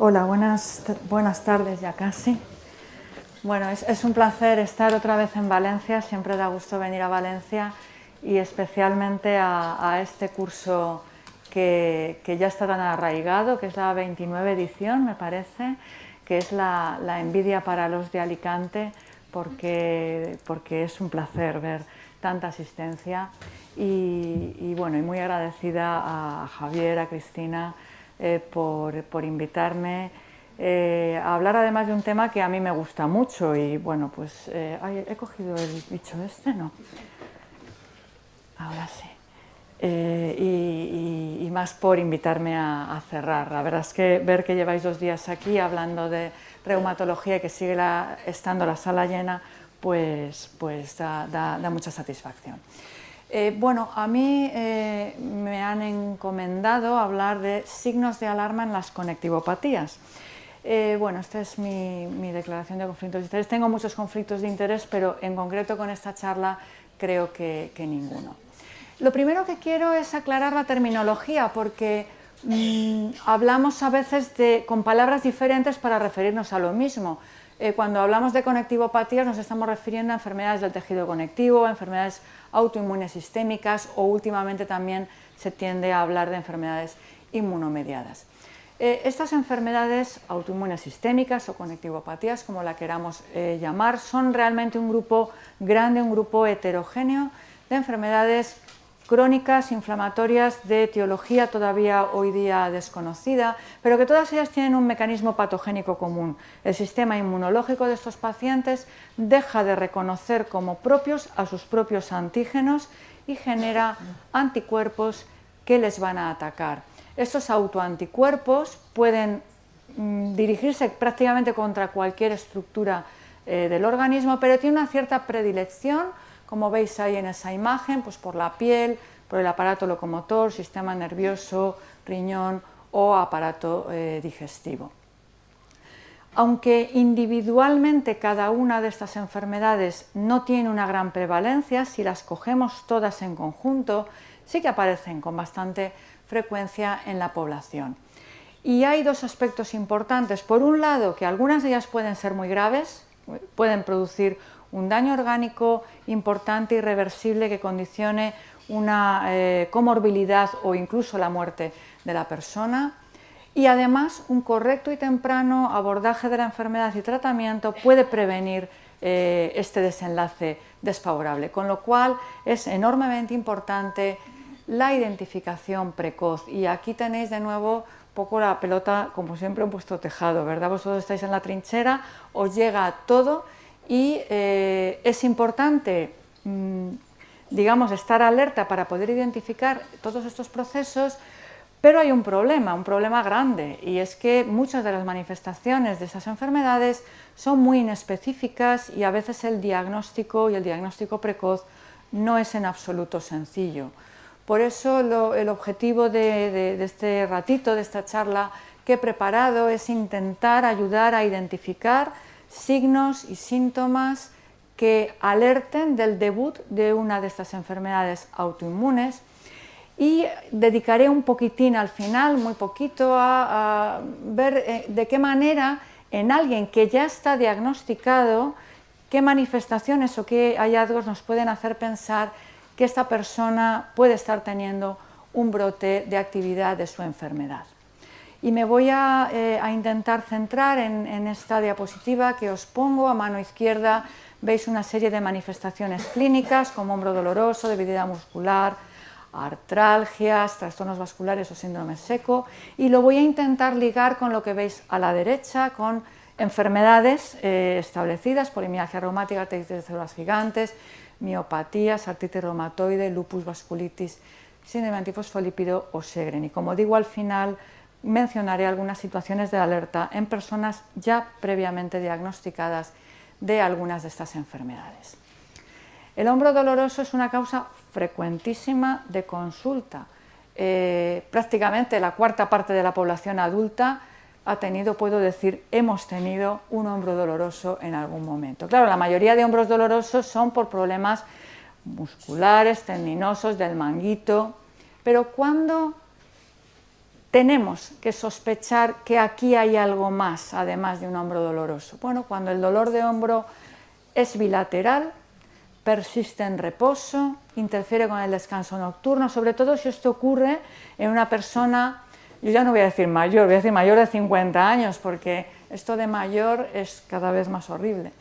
Hola, buenas tardes ya casi. Bueno, es un placer estar otra vez en Valencia, siempre da gusto venir a Valencia y especialmente a este curso que ya está tan arraigado, que es la 29 edición, me parece, que es la envidia para los de Alicante, porque es un placer ver tanta asistencia y bueno, y muy agradecida a Javier, a Cristina, por invitarme a hablar además de un tema que a mí me gusta mucho y bueno, pues he cogido el bicho este, ¿no? Ahora sí. Y más por invitarme a cerrar. La verdad es que ver que lleváis 2 días aquí hablando de reumatología y que sigue estando la sala llena, pues da mucha satisfacción. Bueno, a mí me han encomendado hablar de signos de alarma en las conectivopatías. Bueno, esta es mi declaración de conflictos de interés. Tengo muchos conflictos de interés, pero en concreto con esta charla creo que ninguno. Lo primero que quiero es aclarar la terminología, porque hablamos a veces con palabras diferentes para referirnos a lo mismo. Cuando hablamos de conectivopatías nos estamos refiriendo a enfermedades del tejido conectivo, a enfermedades autoinmunes sistémicas o últimamente también se tiende a hablar de enfermedades inmunomediadas. Estas enfermedades autoinmunes sistémicas o conectivopatías, como la queramos llamar, son realmente un grupo grande, un grupo heterogéneo de enfermedades crónicas, inflamatorias, de etiología todavía hoy día desconocida, pero que todas ellas tienen un mecanismo patogénico común. El sistema inmunológico de estos pacientes deja de reconocer como propios a sus propios antígenos y genera anticuerpos que les van a atacar. Estos autoanticuerpos pueden dirigirse prácticamente contra cualquier estructura del organismo, pero tiene una cierta predilección, como veis ahí en esa imagen, pues por la piel, por el aparato locomotor, sistema nervioso, riñón o aparato digestivo. Aunque individualmente cada una de estas enfermedades no tiene una gran prevalencia, si las cogemos todas en conjunto, sí que aparecen con bastante frecuencia en la población. Y hay 2 aspectos importantes. Por un lado, que algunas de ellas pueden ser muy graves, pueden producir un daño orgánico importante, irreversible, que condicione una comorbilidad o incluso la muerte de la persona. Y además, un correcto y temprano abordaje de la enfermedad y tratamiento puede prevenir este desenlace desfavorable, con lo cual es enormemente importante la identificación precoz. Y aquí tenéis de nuevo un poco la pelota, como siempre, en vuestro tejado, ¿verdad? Vosotros estáis en la trinchera, os llega todo y es importante, digamos, estar alerta para poder identificar todos estos procesos, pero hay un problema grande, y es que muchas de las manifestaciones de esas enfermedades son muy inespecíficas y a veces el diagnóstico y el diagnóstico precoz no es en absoluto sencillo. Por eso el objetivo de este ratito, de esta charla que he preparado, es intentar ayudar a identificar signos y síntomas que alerten del debut de una de estas enfermedades autoinmunes, y dedicaré un poquitín al final, muy poquito, a ver de qué manera en alguien que ya está diagnosticado, qué manifestaciones o qué hallazgos nos pueden hacer pensar que esta persona puede estar teniendo un brote de actividad de su enfermedad. Y me voy a intentar centrar en esta diapositiva que os pongo. A mano izquierda veis una serie de manifestaciones clínicas como hombro doloroso, debilidad muscular, artralgias, trastornos vasculares o síndrome seco, y lo voy a intentar ligar con lo que veis a la derecha, con enfermedades establecidas: polimialgia reumática, artritis de células gigantes, miopatías, artritis reumatoide, lupus, vasculitis, síndrome antifosfolípido o Sjögren. Y como digo, al final mencionaré algunas situaciones de alerta en personas ya previamente diagnosticadas de algunas de estas enfermedades. El hombro doloroso es una causa frecuentísima de consulta. Prácticamente la 1/4 parte de la población adulta ha tenido, puedo decir, hemos tenido un hombro doloroso en algún momento. Claro, la mayoría de hombros dolorosos son por problemas musculares, tendinosos, del manguito, pero cuando tenemos que sospechar que aquí hay algo más, además de un hombro doloroso? Bueno, cuando el dolor de hombro es bilateral, persiste en reposo, interfiere con el descanso nocturno, sobre todo si esto ocurre en una persona, yo ya no voy a decir mayor, voy a decir mayor de 50 años, porque esto de mayor es cada vez más horrible,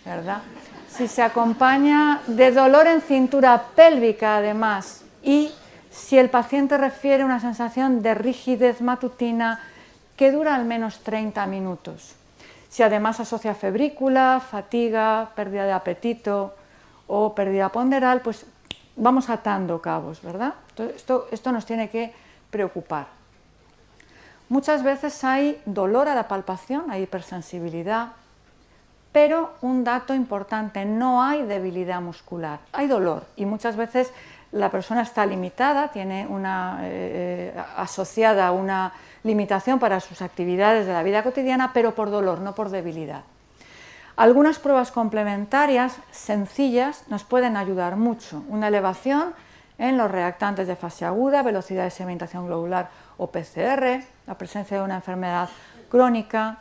¿verdad? Si se acompaña de dolor en cintura pélvica, además, y si el paciente refiere una sensación de rigidez matutina que dura al menos 30 minutos. Si además asocia febrícula, fatiga, pérdida de apetito o pérdida ponderal, pues vamos atando cabos, ¿verdad? Entonces, esto nos tiene que preocupar. Muchas veces hay dolor a la palpación, hay hipersensibilidad, pero un dato importante, no hay debilidad muscular, hay dolor y muchas veces la persona está limitada, tiene asociada una limitación para sus actividades de la vida cotidiana, pero por dolor, no por debilidad. Algunas pruebas complementarias sencillas nos pueden ayudar mucho. Una elevación en los reactantes de fase aguda, velocidad de sedimentación globular o PCR, la presencia de una enfermedad crónica,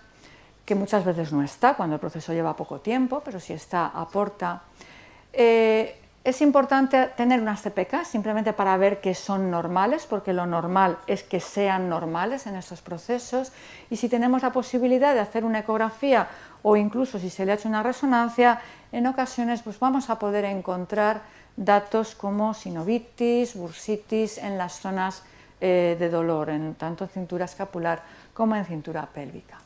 que muchas veces no está cuando el proceso lleva poco tiempo, pero si está, aporta. Es importante tener unas CPK simplemente para ver que son normales, porque lo normal es que sean normales en estos procesos, y si tenemos la posibilidad de hacer una ecografía o incluso si se le ha hecho una resonancia, en ocasiones pues vamos a poder encontrar datos como sinovitis, bursitis en las zonas de dolor, tanto en cintura escapular como en cintura pélvica.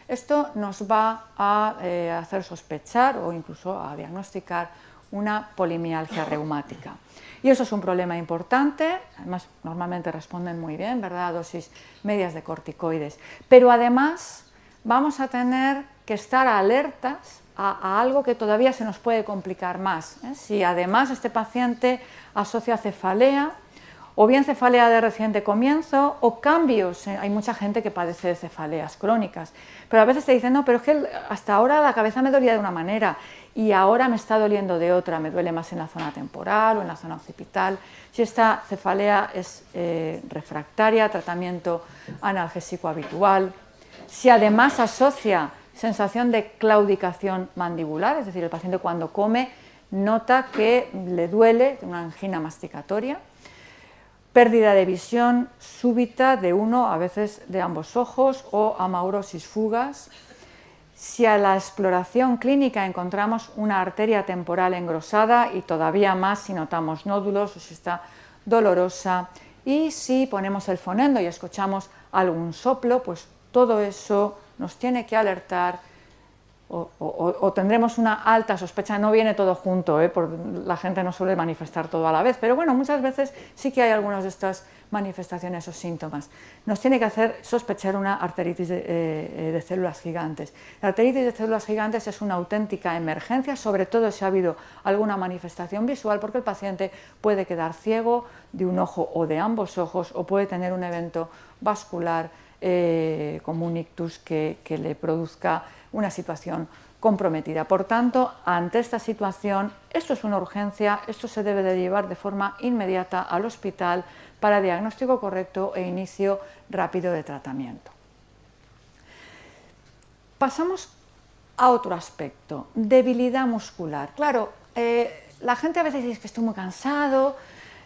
Esto nos va a hacer sospechar o incluso a diagnosticar una polimialgia reumática. Y eso es un problema importante, además normalmente responden muy bien, ¿verdad?, a dosis medias de corticoides. Pero además vamos a tener que estar alertas a algo que todavía se nos puede complicar más, ¿eh? Si además este paciente asocia cefalea, o bien cefalea de reciente comienzo, o cambios, hay mucha gente que padece de cefaleas crónicas, pero a veces te dicen, no, pero es que hasta ahora la cabeza me dolía de una manera y ahora me está doliendo de otra, me duele más en la zona temporal o en la zona occipital. Si esta cefalea es refractaria, tratamiento analgésico habitual. Si además asocia sensación de claudicación mandibular, es decir, el paciente cuando come nota que le duele, una angina masticatoria. Pérdida de visión súbita de uno, a veces de ambos ojos, o amaurosis fugas. Si a la exploración clínica encontramos una arteria temporal engrosada y todavía más si notamos nódulos o si está dolorosa, y si ponemos el fonendo y escuchamos algún soplo, pues todo eso nos tiene que alertar o tendremos una alta sospecha. No viene todo junto, la gente no suele manifestar todo a la vez, pero bueno, muchas veces sí que hay algunas de estas manifestaciones o síntomas. Nos tiene que hacer sospechar una arteritis de células gigantes. La arteritis de células gigantes es una auténtica emergencia, sobre todo si ha habido alguna manifestación visual, porque el paciente puede quedar ciego de un ojo o de ambos ojos, o puede tener un evento vascular como un ictus que le produzca una situación comprometida. Por tanto, ante esta situación, esto es una urgencia, esto se debe de llevar de forma inmediata al hospital para diagnóstico correcto e inicio rápido de tratamiento. Pasamos a otro aspecto, debilidad muscular. Claro, la gente a veces dice que estoy muy cansado,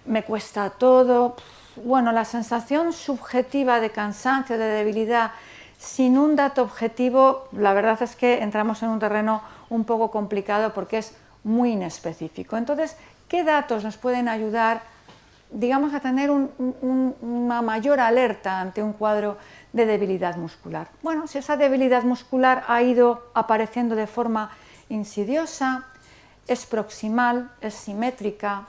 me cuesta todo. Bueno, la sensación subjetiva de cansancio, de debilidad, sin un dato objetivo, la verdad es que entramos en un terreno un poco complicado porque es muy inespecífico. Entonces, ¿qué datos nos pueden ayudar, digamos, a tener una mayor alerta ante un cuadro de debilidad muscular? Bueno, si esa debilidad muscular ha ido apareciendo de forma insidiosa, es proximal, es simétrica,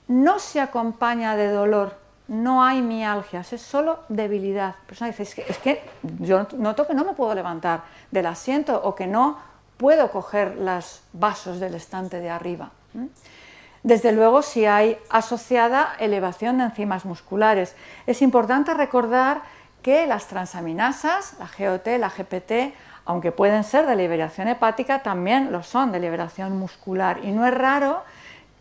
no se acompaña de dolor, no hay mialgias, es solo debilidad. La persona dice, es que yo noto que no me puedo levantar del asiento o que no puedo coger los vasos del estante de arriba. Desde luego, si hay asociada elevación de enzimas musculares. Es importante recordar que las transaminasas, la GOT, la GPT, aunque pueden ser de liberación hepática, también lo son de liberación muscular. Y no es raro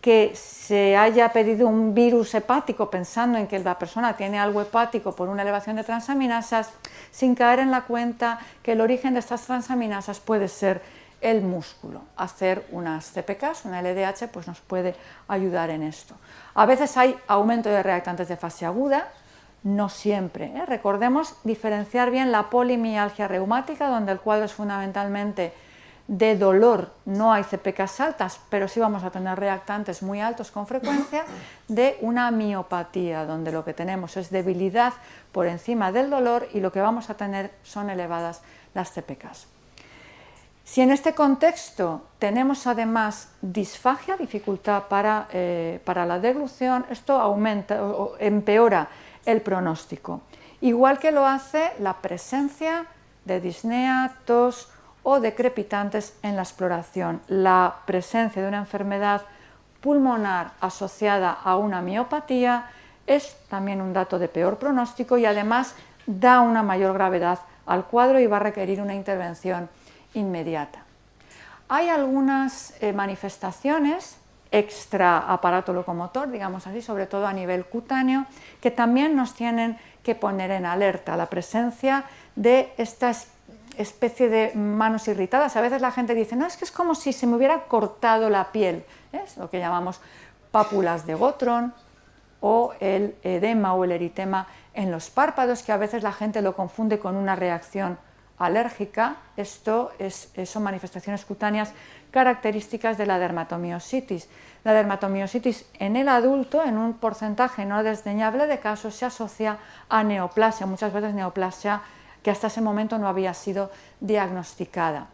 que se haya pedido un virus hepático pensando en que la persona tiene algo hepático por una elevación de transaminasas, sin caer en la cuenta que el origen de estas transaminasas puede ser el músculo. Hacer unas CPKs, una LDH, pues nos puede ayudar en esto. A veces hay aumento de reactantes de fase aguda, no siempre, ¿eh? Recordemos diferenciar bien la polimialgia reumática, donde el cuadro es fundamentalmente de dolor, no hay CPKs altas, pero sí vamos a tener reactantes muy altos con frecuencia, de una miopatía, donde lo que tenemos es debilidad por encima del dolor y lo que vamos a tener son elevadas las CPKs. Si en este contexto tenemos además disfagia, dificultad para la deglución, esto aumenta o empeora el pronóstico, igual que lo hace la presencia de disnea, tos o de crepitantes en la exploración. La presencia de una enfermedad pulmonar asociada a una miopatía es también un dato de peor pronóstico y además da una mayor gravedad al cuadro y va a requerir una intervención inmediata. Hay algunas manifestaciones extra aparato locomotor, digamos así, sobre todo a nivel cutáneo, que también nos tienen que poner en alerta. La presencia de esta especie de manos irritadas. A veces la gente dice, no, es que es como si se me hubiera cortado la piel, es lo que llamamos pápulas de Gottron, o el edema o el eritema en los párpados, que a veces la gente lo confunde con una reacción alérgica. Esto son manifestaciones cutáneas características de la dermatomiositis. La dermatomiositis en el adulto, en un porcentaje no desdeñable de casos, se asocia a neoplasia, muchas veces neoplasia que hasta ese momento no había sido diagnosticada.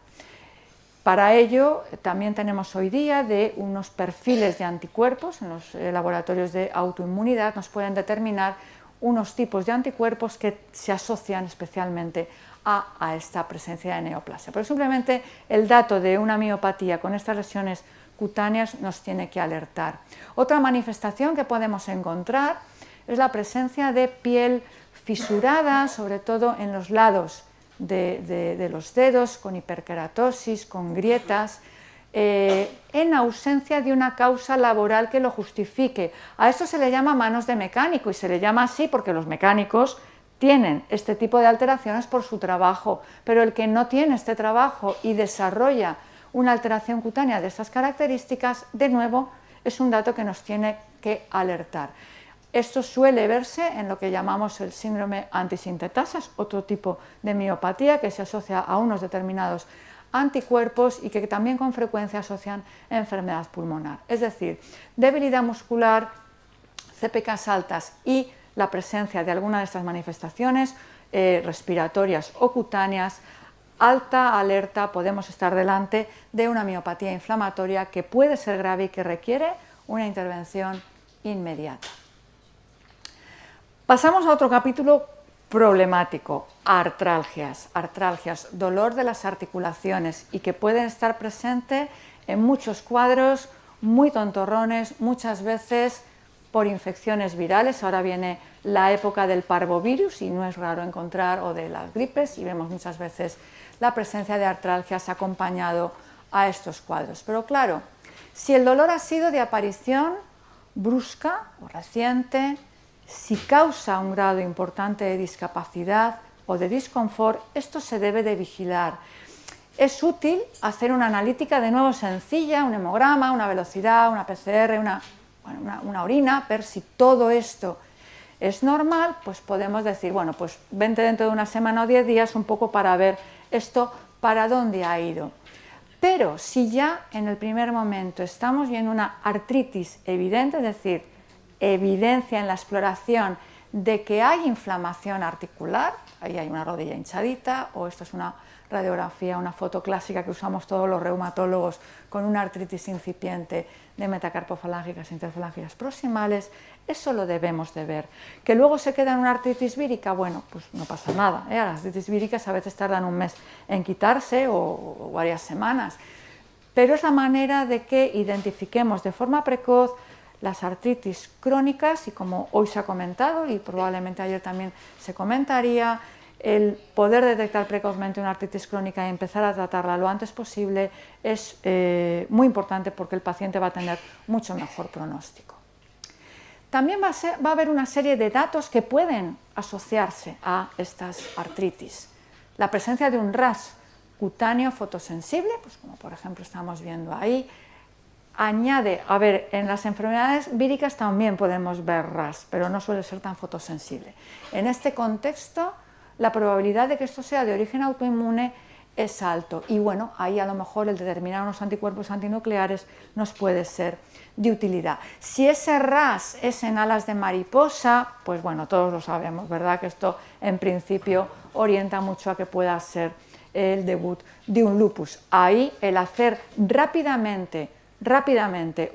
Para ello también tenemos hoy día de unos perfiles de anticuerpos en los laboratorios de autoinmunidad, nos pueden determinar unos tipos de anticuerpos que se asocian especialmente a esta presencia de neoplasia. Pero simplemente el dato de una miopatía con estas lesiones cutáneas nos tiene que alertar. Otra manifestación que podemos encontrar es la presencia de piel fisurada, sobre todo en los lados de los dedos, con hiperkeratosis, con grietas, en ausencia de una causa laboral que lo justifique. A esto se le llama manos de mecánico y se le llama así porque los mecánicos tienen este tipo de alteraciones por su trabajo, pero el que no tiene este trabajo y desarrolla una alteración cutánea de estas características, de nuevo, es un dato que nos tiene que alertar. Esto suele verse en lo que llamamos el síndrome antisintetasas, otro tipo de miopatía que se asocia a unos determinados anticuerpos y que también con frecuencia asocian a enfermedad pulmonar. Es decir, debilidad muscular, CPKs altas y la presencia de alguna de estas manifestaciones respiratorias o cutáneas, alta alerta, podemos estar delante de una miopatía inflamatoria que puede ser grave y que requiere una intervención inmediata. Pasamos a otro capítulo problemático, artralgias, dolor de las articulaciones y que pueden estar presentes en muchos cuadros muy tontorrones, muchas veces por infecciones virales. Ahora viene la época del parvovirus y no es raro encontrar, o de las gripes, y vemos muchas veces la presencia de artralgias acompañado a estos cuadros. Pero claro, si el dolor ha sido de aparición brusca o reciente, si causa un grado importante de discapacidad o de disconfort, esto se debe de vigilar. Es útil hacer una analítica de nuevo sencilla, un hemograma, una velocidad, una PCR, una orina, ver si todo esto es normal. Pues podemos decir, bueno, pues vente dentro de una semana o 10 días un poco para ver esto para dónde ha ido. Pero si ya en el primer momento estamos viendo una artritis evidente, es decir, evidencia en la exploración de que hay inflamación articular, ahí hay una rodilla hinchadita, o esto es una radiografía, una foto clásica que usamos todos los reumatólogos con una artritis incipiente de metacarpofalángicas e interfalángicas proximales, eso lo debemos de ver. Que luego se queda en una artritis vírica, bueno, pues no pasa nada, ¿eh? Las artritis víricas a veces tardan un mes en quitarse o varias semanas, pero es la manera de que identifiquemos de forma precoz las artritis crónicas y, como hoy se ha comentado y probablemente ayer también se comentaría, el poder detectar precozmente una artritis crónica y empezar a tratarla lo antes posible es muy importante porque el paciente va a tener mucho mejor pronóstico. También va a haber una serie de datos que pueden asociarse a estas artritis. La presencia de un RAS cutáneo fotosensible, pues como por ejemplo estamos viendo ahí, añade, a ver, en las enfermedades víricas también podemos ver RAS, pero no suele ser tan fotosensible. En este contexto, la probabilidad de que esto sea de origen autoinmune es alto y bueno, ahí a lo mejor el determinar unos anticuerpos antinucleares nos puede ser de utilidad. Si ese RAS es en alas de mariposa, pues bueno, todos lo sabemos, ¿verdad? Que esto en principio orienta mucho a que pueda ser el debut de un lupus. Ahí el hacer rápidamente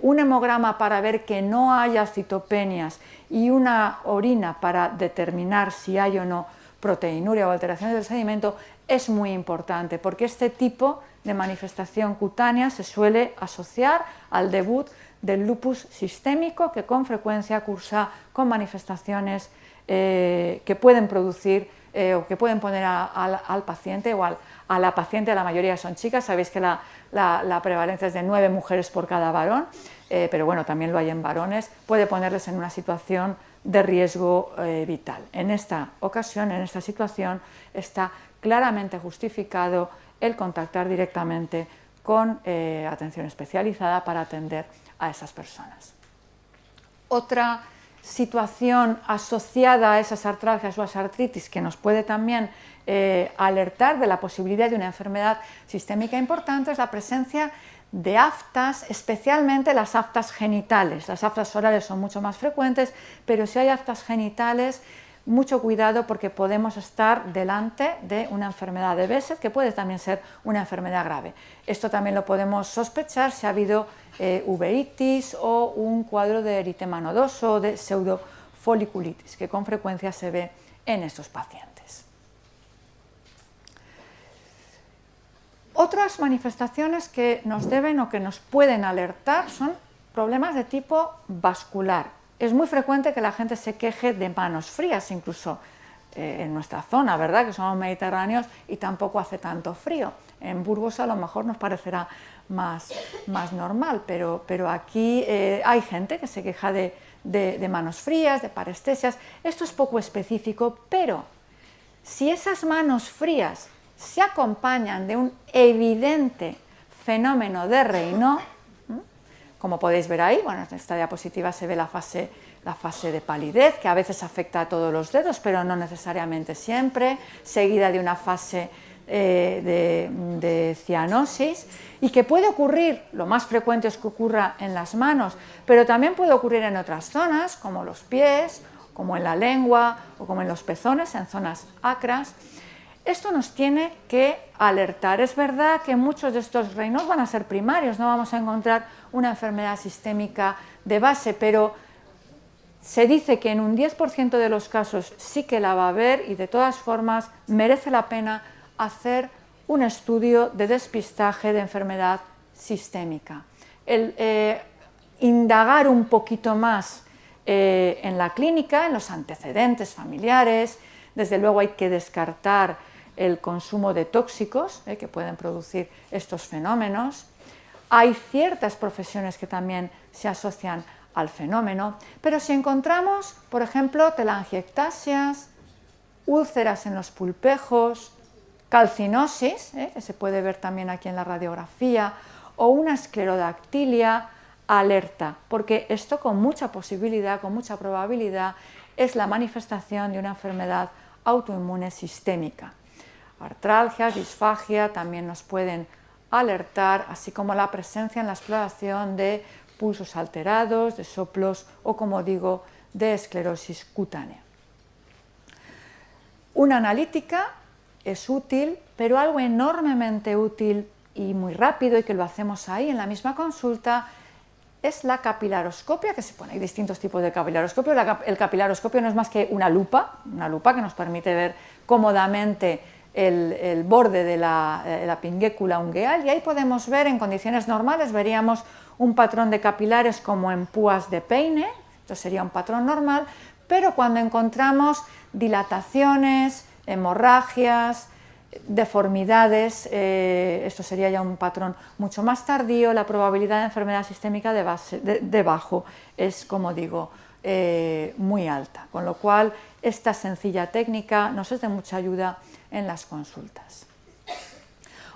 un hemograma para ver que no haya citopenias y una orina para determinar si hay o no proteinuria o alteraciones del sedimento es muy importante porque este tipo de manifestación cutánea se suele asociar al debut del lupus sistémico que con frecuencia cursa con manifestaciones que pueden producir o que pueden poner al paciente o a la paciente, la mayoría son chicas, sabéis que la prevalencia es de 9 mujeres por cada varón, pero bueno, también lo hay en varones, puede ponerles en una situación de riesgo vital. En esta ocasión, en esta situación, está claramente justificado el contactar directamente con atención especializada para atender a esas personas. Otra situación asociada a esas artralgias o a esa artritis que nos puede también alertar de la posibilidad de una enfermedad sistémica importante es la presencia de aftas, especialmente las aftas genitales. Las aftas orales son mucho más frecuentes, pero si hay aftas genitales, mucho cuidado porque podemos estar delante de una enfermedad de Behçet que puede también ser una enfermedad grave. Esto también lo podemos sospechar si ha habido uveitis o un cuadro de eritema nodoso o de pseudofoliculitis, que con frecuencia se ve en estos pacientes. Otras manifestaciones que nos deben o que nos pueden alertar son problemas de tipo vascular. Es muy frecuente que la gente se queje de manos frías, incluso en nuestra zona, ¿verdad? Que somos mediterráneos y tampoco hace tanto frío. En Burgos a lo mejor nos parecerá más normal, pero aquí hay gente que se queja de manos frías, de parestesias. Esto es poco específico, pero si esas manos frías se acompañan de un evidente fenómeno de Raynaud, como podéis ver ahí, bueno, en esta diapositiva se ve la fase de palidez, que a veces afecta a todos los dedos, pero no necesariamente siempre, seguida de una fase de cianosis, y que puede ocurrir, lo más frecuente es que ocurra en las manos, pero también puede ocurrir en otras zonas, como los pies, como en la lengua, o como en los pezones, en zonas acras. Esto nos tiene que alertar. Es verdad que muchos de estos Raynaud van a ser primarios, no vamos a encontrar una enfermedad sistémica de base, pero se dice que en un 10% de los casos sí que la va a haber y de todas formas merece la pena hacer un estudio de despistaje de enfermedad sistémica. El indagar un poquito más en la clínica, en los antecedentes familiares, desde luego hay que descartar el consumo de tóxicos que pueden producir estos fenómenos. Hay ciertas profesiones que también se asocian al fenómeno, pero si encontramos, por ejemplo, telangiectasias, úlceras en los pulpejos, calcinosis, que se puede ver también aquí en la radiografía, o una esclerodactilia, alerta, porque esto con mucha posibilidad, con mucha probabilidad, es la manifestación de una enfermedad autoinmune sistémica. Artralgias, disfagia también nos pueden alertar, así como la presencia en la exploración de pulsos alterados, de soplos o, como digo, de esclerosis cutánea. Una analítica es útil, pero algo enormemente útil y muy rápido, y que lo hacemos ahí en la misma consulta, es la capilaroscopia, que se pone, hay distintos tipos de capilaroscopio. El capilaroscopio no es más que una lupa que nos permite ver cómodamente el borde de la pinguécula ungueal, y ahí podemos ver, en condiciones normales, veríamos un patrón de capilares como en púas de peine, esto sería un patrón normal, pero cuando encontramos dilataciones, hemorragias, deformidades, esto sería ya un patrón mucho más tardío. La probabilidad de enfermedad sistémica de bajo es, como digo, muy alta, con lo cual esta sencilla técnica nos es de mucha ayuda en las consultas.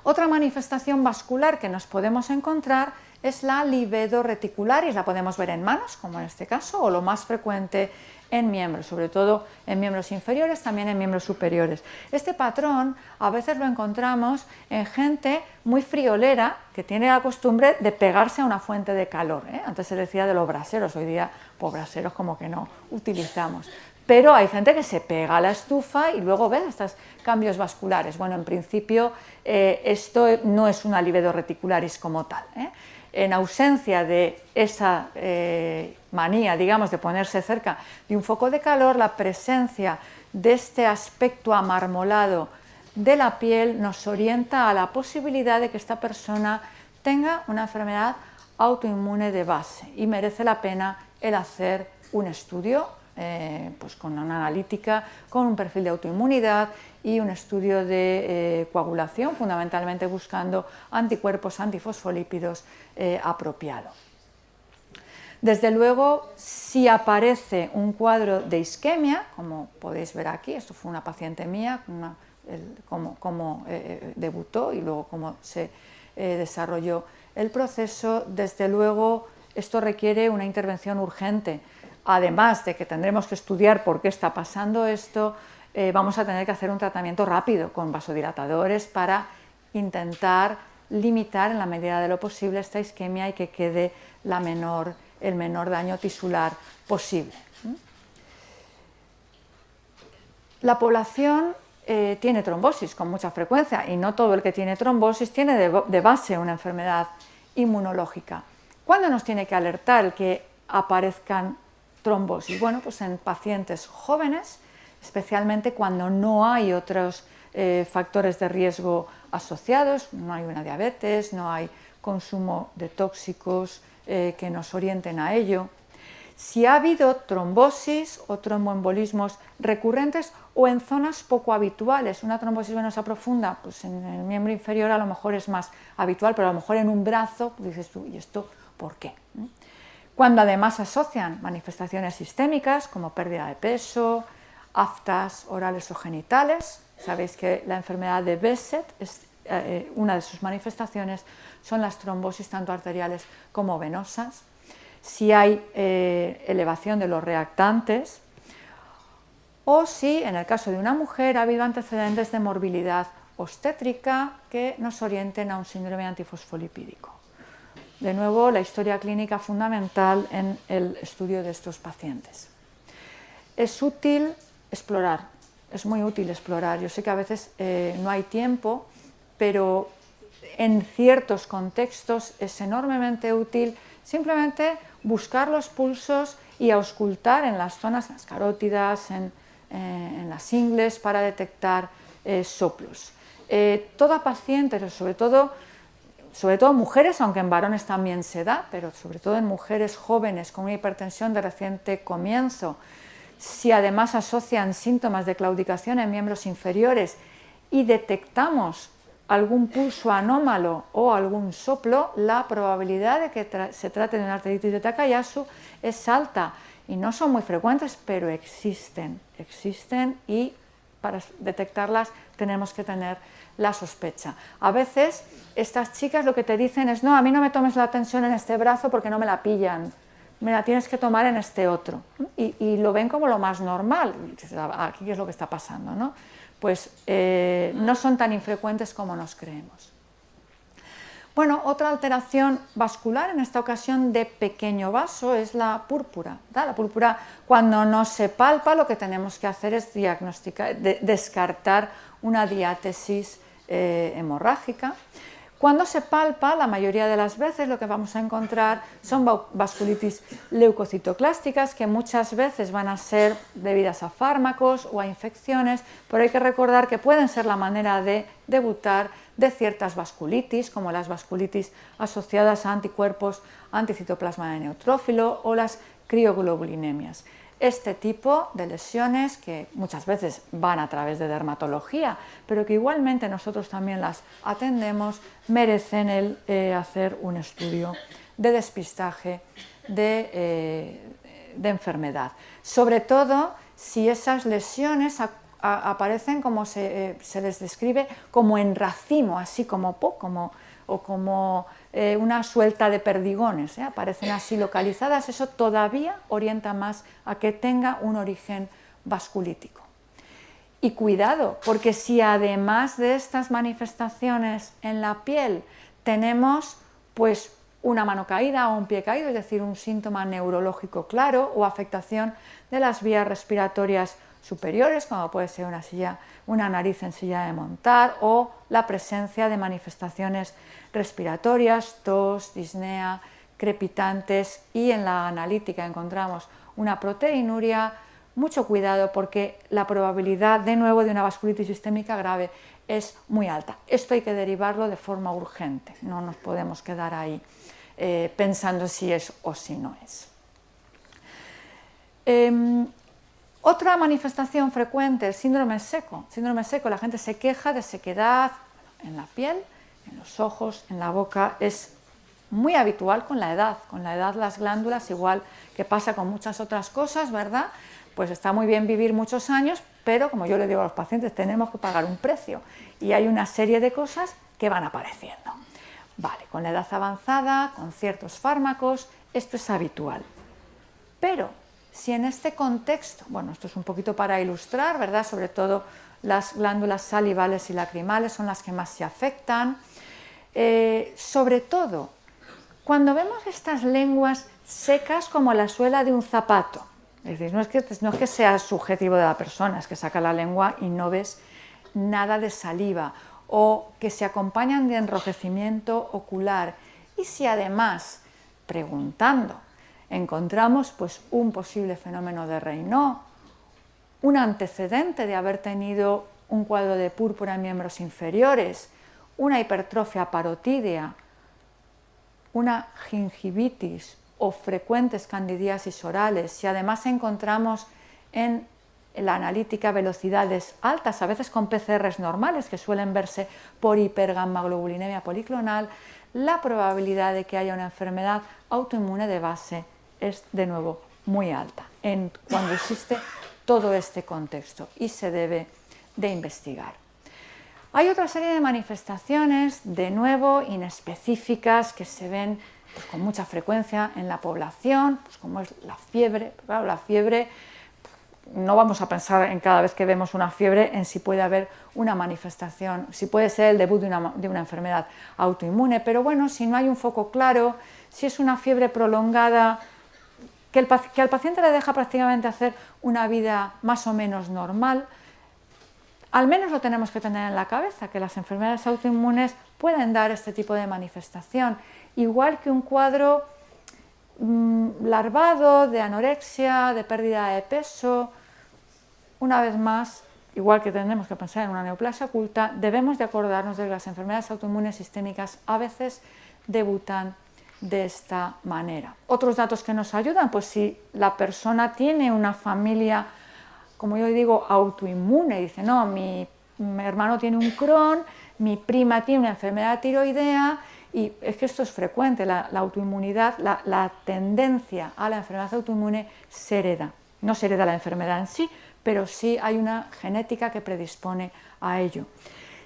Otra manifestación vascular que nos podemos encontrar es la livedo reticularis. La podemos ver en manos, como en este caso, o lo más frecuente en miembros, sobre todo en miembros inferiores, también en miembros superiores. Este patrón a veces lo encontramos en gente muy friolera que tiene la costumbre de pegarse a una fuente de calor. Antes se decía de los braseros, hoy día pues braseros como que no utilizamos. Pero hay gente que se pega a la estufa y luego ve estos cambios vasculares. Bueno, en principio esto no es una livedo reticularis como tal. En ausencia de esa manía, digamos, de ponerse cerca de un foco de calor, la presencia de este aspecto amarmolado de la piel nos orienta a la posibilidad de que esta persona tenga una enfermedad autoinmune de base y merece la pena el hacer un estudio pues con una analítica, con un perfil de autoinmunidad y un estudio de coagulación, fundamentalmente buscando anticuerpos antifosfolípidos apropiado. Desde luego, si aparece un cuadro de isquemia, como podéis ver aquí, esto fue una paciente mía, cómo debutó y luego cómo se desarrolló el proceso, desde luego esto requiere una intervención urgente. Además de que tendremos que estudiar por qué está pasando esto, vamos a tener que hacer un tratamiento rápido con vasodilatadores para intentar limitar en la medida de lo posible esta isquemia y que quede el menor daño tisular posible. La población tiene trombosis con mucha frecuencia y no todo el que tiene trombosis tiene de base una enfermedad inmunológica. ¿Cuándo nos tiene que alertar el que aparezcan trombosis? Bueno, pues en pacientes jóvenes, especialmente cuando no hay otros factores de riesgo asociados, no hay una diabetes, no hay consumo de tóxicos que nos orienten a ello. Si ha habido trombosis o tromboembolismos recurrentes o en zonas poco habituales, una trombosis venosa profunda, pues en el miembro inferior a lo mejor es más habitual, pero a lo mejor en un brazo, dices tú, ¿y esto por qué? Cuando además asocian manifestaciones sistémicas como pérdida de peso, aftas orales o genitales, sabéis que la enfermedad de Behçet, una de sus manifestaciones son las trombosis tanto arteriales como venosas. Si hay elevación de los reactantes o si en el caso de una mujer ha habido antecedentes de morbilidad obstétrica que nos orienten a un síndrome antifosfolipídico. De nuevo, la historia clínica fundamental en el estudio de estos pacientes. Es útil explorar, es muy útil explorar. Yo sé que a veces no hay tiempo, pero en ciertos contextos es enormemente útil simplemente buscar los pulsos y auscultar en las zonas las carótidas, en las ingles para detectar soplos. Toda paciente, sobre todo mujeres, aunque en varones también se da, pero sobre todo en mujeres jóvenes con una hipertensión de reciente comienzo, si además asocian síntomas de claudicación en miembros inferiores y detectamos algún pulso anómalo o algún soplo, la probabilidad de que se trate de una arteritis de Takayasu es alta y no son muy frecuentes, pero existen y para detectarlas tenemos que tener la sospecha. A veces estas chicas lo que te dicen es: no, a mí no me tomes la tensión en este brazo porque no me la pillan, me la tienes que tomar en este otro, y lo ven como lo más normal. Aquí es lo que está pasando, ¿no? Pues no son tan infrecuentes como nos creemos. Bueno, otra alteración vascular, en esta ocasión de pequeño vaso, es la púrpura. La púrpura, cuando no se palpa, lo que tenemos que hacer es descartar una diátesis hemorrágica. Cuando se palpa, la mayoría de las veces lo que vamos a encontrar son vasculitis leucocitoclásticas, que muchas veces van a ser debidas a fármacos o a infecciones, pero hay que recordar que pueden ser la manera de debutar de ciertas vasculitis, como las vasculitis asociadas a anticuerpos anticitoplasma de neutrófilo o las crioglobulinemias. este tipo de lesiones que muchas veces van a través de dermatología, pero que igualmente nosotros también las atendemos, merecen el hacer un estudio de despistaje de enfermedad. Sobre todo si esas lesiones aparecen como se les describe como en racimo, así como una suelta de perdigones, aparecen así localizadas, eso todavía orienta más a que tenga un origen vasculítico. Y cuidado, porque si además de estas manifestaciones en la piel tenemos pues una mano caída o un pie caído, es decir, un síntoma neurológico claro o afectación de las vías respiratorias superiores, como puede ser una nariz en silla de montar, o la presencia de manifestaciones respiratorias, tos, disnea, crepitantes, y en la analítica encontramos una proteinuria. Mucho cuidado porque la probabilidad de nuevo de una vasculitis sistémica grave es muy alta. Esto hay que derivarlo de forma urgente, no nos podemos quedar ahí pensando si es o si no es. Otra manifestación frecuente, el síndrome seco. Síndrome seco, la gente se queja de sequedad en la piel, en los ojos, en la boca. Es muy habitual con la edad. Con la edad las glándulas, igual que pasa con muchas otras cosas, ¿verdad? Pues está muy bien vivir muchos años, pero como yo le digo a los pacientes, tenemos que pagar un precio. Y hay una serie de cosas que van apareciendo. Vale, con la edad avanzada, con ciertos fármacos, esto es habitual. Pero si en este contexto, bueno, esto es un poquito para ilustrar, ¿verdad? Sobre todo las glándulas salivales y lacrimales son las que más se afectan. Sobre todo, cuando vemos estas lenguas secas como la suela de un zapato, es decir, no es que sea subjetivo de la persona, es que saca la lengua y no ves nada de saliva, o que se acompañan de enrojecimiento ocular, y si además, preguntando, encontramos pues un posible fenómeno de Raynaud, un antecedente de haber tenido un cuadro de púrpura en miembros inferiores, una hipertrofia parotídea, una gingivitis o frecuentes candidiasis orales, si además encontramos en la analítica velocidades altas, a veces con PCRs normales que suelen verse por hipergammaglobulinemia policlonal, la probabilidad de que haya una enfermedad autoinmune de base es de nuevo muy alta cuando existe todo este contexto y se debe de investigar. Hay otra serie de manifestaciones, de nuevo, inespecíficas, que se ven pues, con mucha frecuencia en la población, pues, como es la fiebre. Claro, la fiebre, no vamos a pensar en cada vez que vemos una fiebre en si puede haber una manifestación, si puede ser el debut de una enfermedad autoinmune, pero bueno, si no hay un foco claro, si es una fiebre prolongada, que al paciente le deja prácticamente hacer una vida más o menos normal, al menos lo tenemos que tener en la cabeza, que las enfermedades autoinmunes pueden dar este tipo de manifestación, igual que un cuadro larvado de anorexia, de pérdida de peso. Una vez más, igual que tenemos que pensar en una neoplasia oculta, debemos de acordarnos de que las enfermedades autoinmunes sistémicas a veces debutan de esta manera. Otros datos que nos ayudan, pues si la persona tiene una familia, como yo digo, autoinmune, dice, no, mi hermano tiene un Crohn, mi prima tiene una enfermedad tiroidea, y es que esto es frecuente, la autoinmunidad, la tendencia a la enfermedad autoinmune se hereda. No se hereda la enfermedad en sí, pero sí hay una genética que predispone a ello.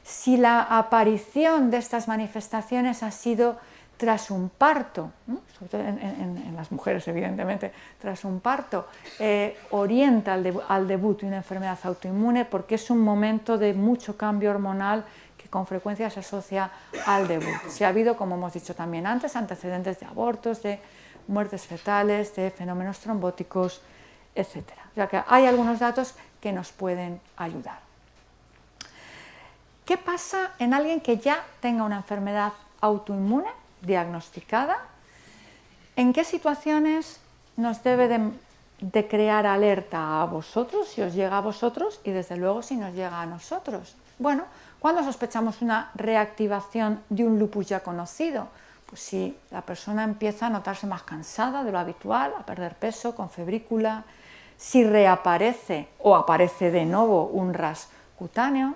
Si la aparición de estas manifestaciones ha sido tras un parto, ¿no? Sobre todo en las mujeres, evidentemente, tras un parto, orienta al debut de una enfermedad autoinmune porque es un momento de mucho cambio hormonal que con frecuencia se asocia al debut. Si ha habido, como hemos dicho también antes, antecedentes de abortos, de muertes fetales, de fenómenos trombóticos, etc. O sea que hay algunos datos que nos pueden ayudar. ¿Qué pasa en alguien que ya tenga una enfermedad autoinmune diagnosticada? ¿En qué situaciones nos debe de crear alerta a vosotros, si os llega a vosotros, y desde luego si nos llega a nosotros? Bueno, cuando sospechamos una reactivación de un lupus ya conocido, pues si la persona empieza a notarse más cansada de lo habitual, a perder peso, con febrícula, si reaparece o aparece de nuevo un ras cutáneo,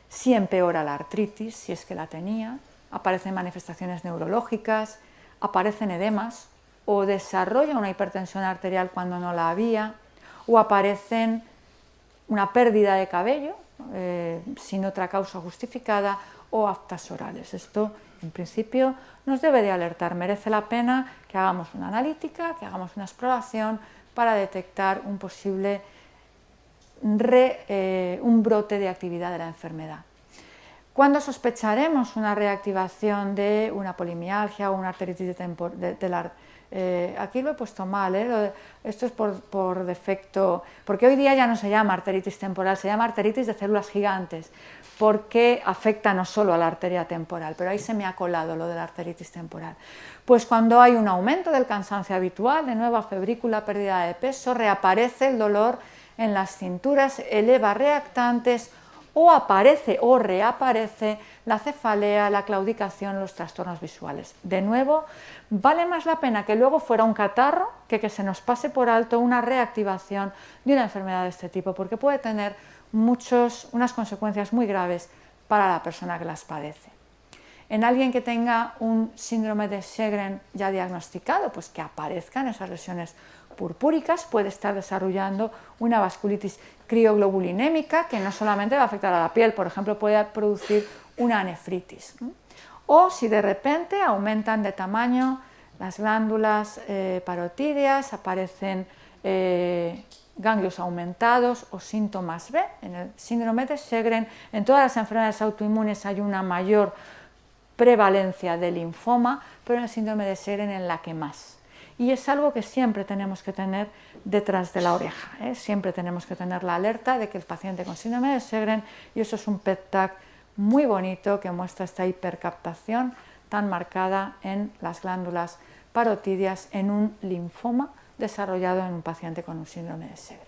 si empeora la artritis, si es que la tenía, aparecen manifestaciones neurológicas, aparecen edemas o desarrolla una hipertensión arterial cuando no la había, o aparecen una pérdida de cabello sin otra causa justificada o aftas orales. Esto, en principio, nos debe de alertar. Merece la pena que hagamos una analítica, que hagamos una exploración para detectar un posible un brote de actividad de la enfermedad. ¿Cuándo sospecharemos una reactivación de una polimialgia o una arteritis de la aquí lo he puesto mal, esto es por defecto, porque hoy día ya no se llama arteritis temporal, se llama arteritis de células gigantes, porque afecta no solo a la arteria temporal, pero ahí se me ha colado lo de la arteritis temporal. Pues cuando hay un aumento del cansancio habitual, de nueva febrícula, pérdida de peso, reaparece el dolor en las cinturas, eleva reactantes, o aparece o reaparece la cefalea, la claudicación, los trastornos visuales. De nuevo, vale más la pena que luego fuera un catarro que se nos pase por alto una reactivación de una enfermedad de este tipo, porque puede tener unas consecuencias muy graves para la persona que las padece. En alguien que tenga un síndrome de Sjögren ya diagnosticado, pues que aparezcan esas lesiones purpúricas, puede estar desarrollando una vasculitis crioglobulinémica que no solamente va a afectar a la piel, por ejemplo, puede producir una nefritis. O si de repente aumentan de tamaño las glándulas parotídeas, aparecen ganglios aumentados o síntomas B. En el síndrome de Sjögren, en todas las enfermedades autoinmunes hay una mayor prevalencia de linfoma, pero en el síndrome de Sjögren en la que más. Y es algo que siempre tenemos que tener detrás de la oreja, siempre tenemos que tener la alerta de que el paciente con síndrome de Sjögren, y eso es un PET-TAC muy bonito que muestra esta hipercaptación tan marcada en las glándulas parotídeas en un linfoma desarrollado en un paciente con un síndrome de Sjögren.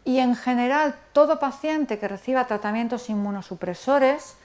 Y en general, todo paciente que reciba tratamientos inmunosupresores,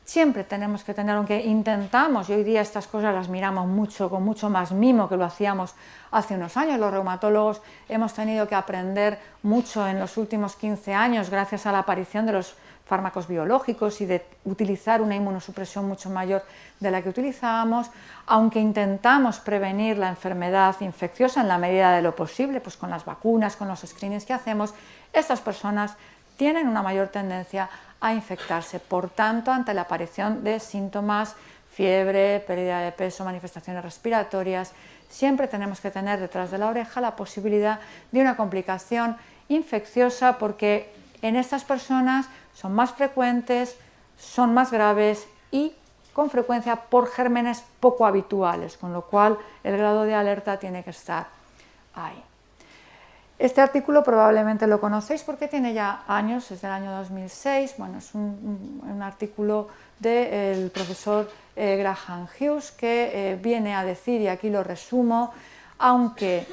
siempre tenemos que tener, aunque intentamos, y hoy día estas cosas las miramos mucho, con mucho más mimo que lo hacíamos hace unos años, los reumatólogos hemos tenido que aprender mucho en los últimos 15 años gracias a la aparición de los fármacos biológicos y de utilizar una inmunosupresión mucho mayor de la que utilizábamos, aunque intentamos prevenir la enfermedad infecciosa en la medida de lo posible, pues con las vacunas, con los screenings que hacemos, estas personas tienen una mayor tendencia a infectarse. Por tanto, ante la aparición de síntomas, fiebre, pérdida de peso, manifestaciones respiratorias, siempre tenemos que tener detrás de la oreja la posibilidad de una complicación infecciosa, porque en estas personas son más frecuentes, son más graves y con frecuencia por gérmenes poco habituales, con lo cual el grado de alerta tiene que estar ahí. Este artículo probablemente lo conocéis porque tiene ya años, es del año 2006, bueno, es un artículo del profesor Graham Hughes que viene a decir, y aquí lo resumo, aunque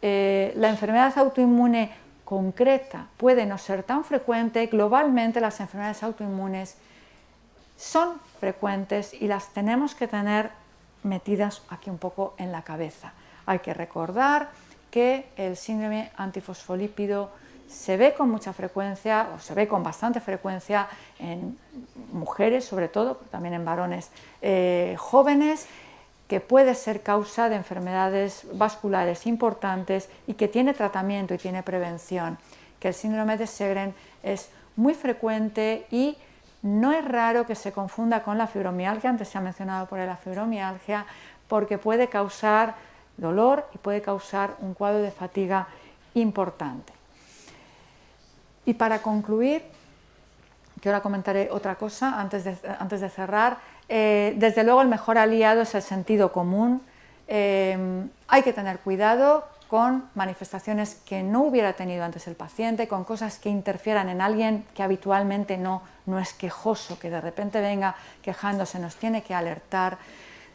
la enfermedad autoinmune concreta puede no ser tan frecuente, globalmente las enfermedades autoinmunes son frecuentes y las tenemos que tener metidas aquí un poco en la cabeza. Hay que recordar que el síndrome antifosfolípido se ve con mucha frecuencia, o se ve con bastante frecuencia en mujeres, sobre todo, también en varones jóvenes, que puede ser causa de enfermedades vasculares importantes y que tiene tratamiento y tiene prevención, que el síndrome de Sjögren es muy frecuente y no es raro que se confunda con la fibromialgia, antes se ha mencionado por ahí la fibromialgia, porque puede causar dolor y puede causar un cuadro de fatiga importante. Y para concluir, que ahora comentaré otra cosa antes de cerrar, desde luego el mejor aliado es el sentido común. Hay que tener cuidado con manifestaciones que no hubiera tenido antes el paciente, con cosas que interfieran en alguien que habitualmente no es quejoso, que de repente venga quejándose, nos tiene que alertar.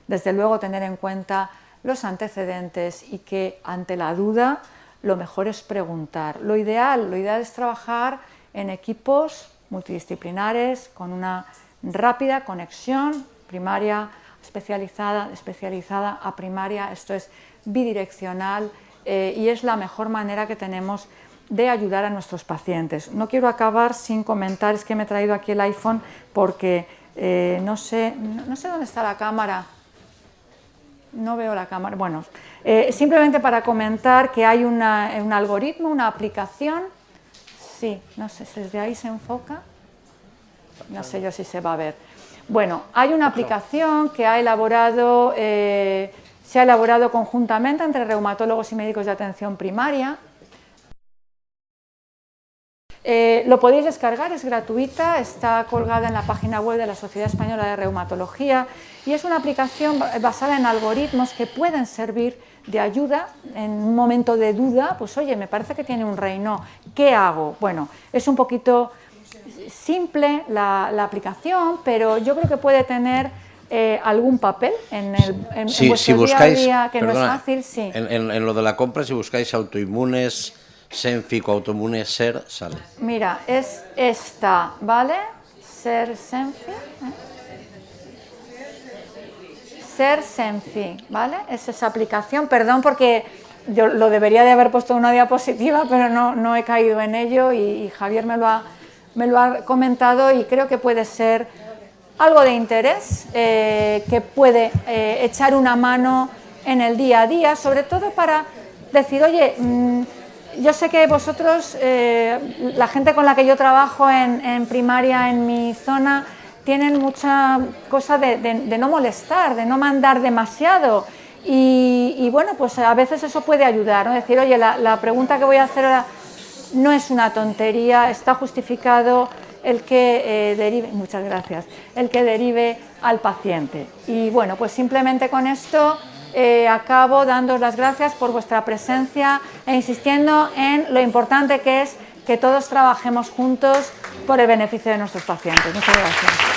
Desde luego tener en cuenta los antecedentes y que ante la duda lo mejor es preguntar. Lo ideal es trabajar en equipos multidisciplinares con una rápida conexión primaria especializada a primaria, esto es bidireccional, y es la mejor manera que tenemos de ayudar a nuestros pacientes. No quiero acabar sin comentar, es que me he traído aquí el iPhone porque no sé dónde está la cámara. No veo la cámara. Bueno, simplemente para comentar que hay un algoritmo, una aplicación. Sí, no sé si desde ahí se enfoca. No sé yo si se va a ver. Bueno, hay una aplicación que se ha elaborado conjuntamente entre reumatólogos y médicos de atención primaria. Lo podéis descargar, es gratuita, está colgada en la página web de la Sociedad Española de Reumatología y es una aplicación basada en algoritmos que pueden servir de ayuda en un momento de duda. Pues oye, me parece que tiene un reino, ¿qué hago? Bueno, es un poquito simple la aplicación, pero yo creo que puede tener algún papel en vuestro día a día, que no es fácil. Sí. En lo de la compra, si buscáis autoinmunes, Senfi, autoinmunes, SER, sale. Mira, es esta, ¿vale? SER Senfi. SER Senfi, ¿vale? Es esa aplicación. Perdón porque yo lo debería de haber puesto en una diapositiva, pero no he caído en ello y Javier me lo ha comentado y creo que puede ser algo de interés, que puede echar una mano en el día a día, sobre todo para decir, oye, yo sé que vosotros, la gente con la que yo trabajo en primaria en mi zona, tienen mucha cosa de no molestar, de no mandar demasiado y bueno, pues a veces eso puede ayudar, ¿no? Decir, oye, la pregunta que voy a hacer ahora no es una tontería, está justificado el que derive, muchas gracias, el que derive al paciente. Y bueno, pues simplemente con esto acabo dándoos las gracias por vuestra presencia e insistiendo en lo importante que es que todos trabajemos juntos por el beneficio de nuestros pacientes. Muchas gracias.